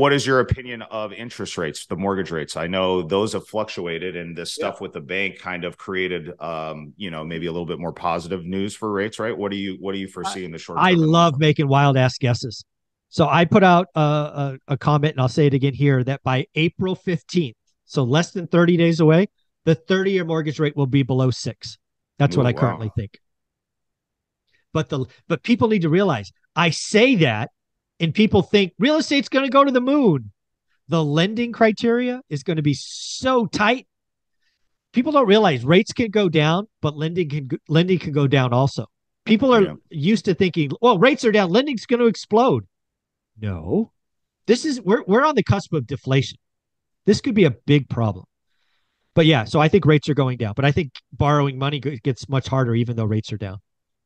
what is your opinion of interest rates, the mortgage rates? I know those have fluctuated, and this stuff with the bank kind of created, maybe a little bit more positive news for rates, right? What do you foresee in the short I term and long love term? making wild ass guesses. So I put out a comment, and I'll say it again here, that by April 15th, so less than 30 days away, the 30-year mortgage rate will be below 6. That's what Ooh, I currently wow. think. But people need to realize I say that, and people think real estate's going to go to the moon. The lending criteria is going to be so tight. People don't realize rates can go down, but lending can go down also. People are Yeah. used to thinking, well, rates are down, lending's going to explode. No, we're on the cusp of deflation. This could be a big problem. But yeah, so I think rates are going down, but I think borrowing money gets much harder even though rates are down.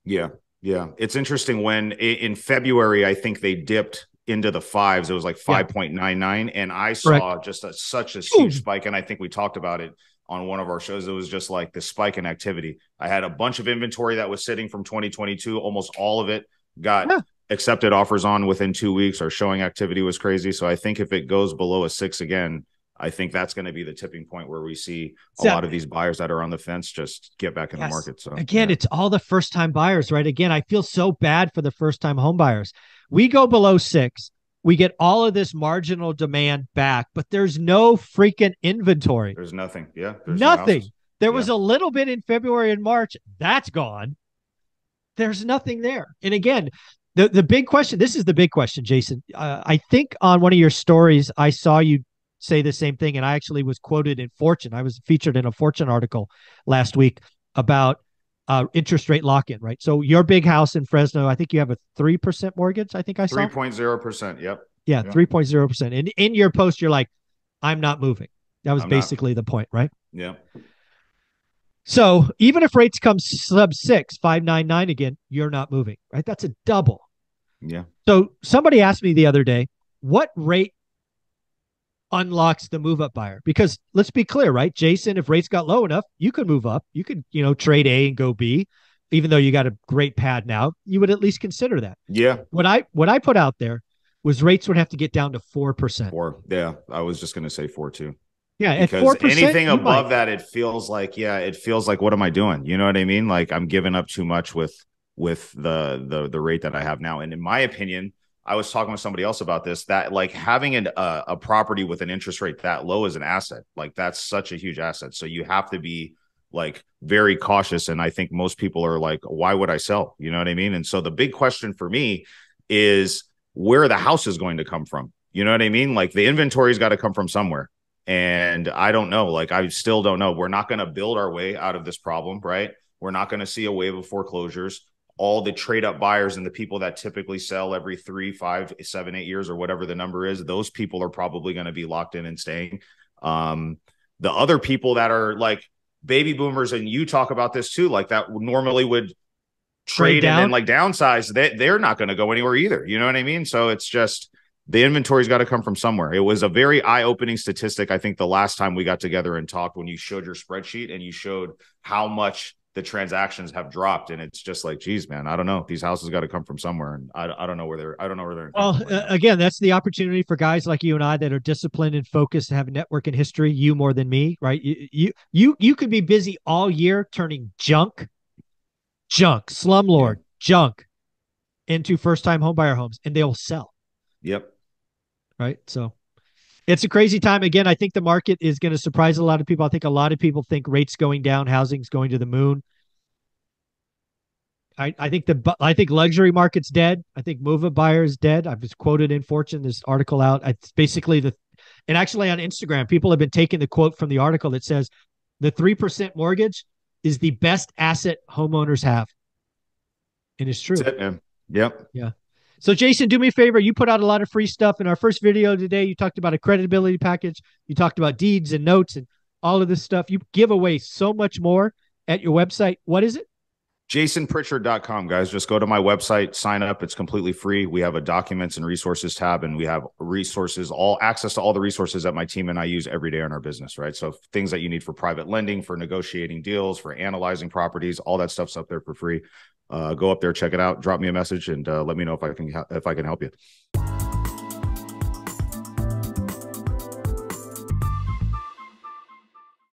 Yeah. Yeah. It's interesting when in February, I think they dipped into the fives. It was like Yeah, 5.99. And I correct. saw just such a huge Boom. spike. And I think we talked about it on one of our shows. It was just like the spike in activity. I had a bunch of inventory that was sitting from 2022. Almost all of it got Yeah. accepted offers on within 2 weeks. Our showing activity was crazy. So I think if it goes below a 6 again, I think that's going to be the tipping point where we see a So lot of these buyers that are on the fence just get back in the yes. market. So Again, yeah. it's all the first time buyers, right? Again, I feel so bad for the first time home buyers. We go below 6, we get all of this marginal demand back, but there's no freaking inventory. There's nothing. Yeah. There's no Nothing. houses. There Yeah. was a little bit in February and March. That's gone. There's nothing there. And again, the big question, this is the big question, Jason. I think on one of your stories, I saw you say the same thing. And I actually was quoted in Fortune. I was featured in a Fortune article last week about interest rate lock in, right? So your big house in Fresno, I think you have a 3% mortgage, I think I saw. 3.0%. Yep. Yeah, Yeah. 3.0%. And in your post, you're like, I'm not moving. That was I'm not. basically the point, right? Yeah. So even if rates come sub 6, 5.99 again, you're not moving, right? That's a double. Yeah. So somebody asked me the other day, what rate unlocks the move up buyer? Because let's be clear, right? Jason, if rates got low enough, you could move up. You could, trade A and go B. Even though you got a great pad now, you would at least consider that. Yeah. What I put out there was rates would have to get down to 4%. 4. Yeah. I was just going to say 4 too. Yeah, at Because 4%, anything you might. above that, it feels like, what am I doing? You know what I mean? Like I'm giving up too much with the rate that I have now. And in my opinion, I was talking with somebody else about this, that like having a property with an interest rate that low is an asset. Like that's such a huge asset. So you have to be like very cautious. And I think most people are like, why would I sell? You know what I mean? And so the big question for me is where the house is going to come from. You know what I mean? Like the inventory's got to come from somewhere. And I don't know. Like, I still don't know. We're not going to build our way out of this problem, right? We're not going to see a wave of foreclosures. All the trade up buyers and the people that typically sell every 3, 5, 7, 8 years or whatever the number is, those people are probably going to be locked in and staying. The other people that are like baby boomers, and you talk about this too, like that normally would Trade trade and then down. like downsize, they're not going to go anywhere either. You know what I mean? So it's just the inventory's got to come from somewhere. It was a very eye-opening statistic. I think the last time we got together and talked, when you showed your spreadsheet and you showed how much the transactions have dropped, and it's just like, geez, man, I don't know. These houses got to come from somewhere, and I don't know where they're going to come Well, from right now. again, that's the opportunity for guys like you and I that are disciplined and focused, have network and history. You more than me, right? You could be busy all year turning junk, Yeah. slumlord, junk into first time homebuyer homes, and they'll sell, Yep. right? So it's a crazy time. Again, I think the market is going to surprise a lot of people. I think a lot of people think rates going down, housing's going to the moon. I think luxury market's dead. I think move up buyer is dead. I've just quoted in Fortune this article out. It's basically and actually on Instagram, people have been taking the quote from the article that says the 3% mortgage is the best asset homeowners have. And it's true. That's it, man. Yep. Yeah. So Jason, do me a favor. You put out a lot of free stuff in our first video today. You talked about a creditability package. You talked about deeds and notes and all of this stuff. You give away so much more at your website. What is it? JasonPritchard.com, guys. Just go to my website, sign up. It's completely free. We have a documents and resources tab, and we have resources, all access to all the resources that my team and I use every day in our business, right? So things that you need for private lending, for negotiating deals, for analyzing properties, all that stuff's up there for free. Go up there, check it out, drop me a message, and let me know if I can help you.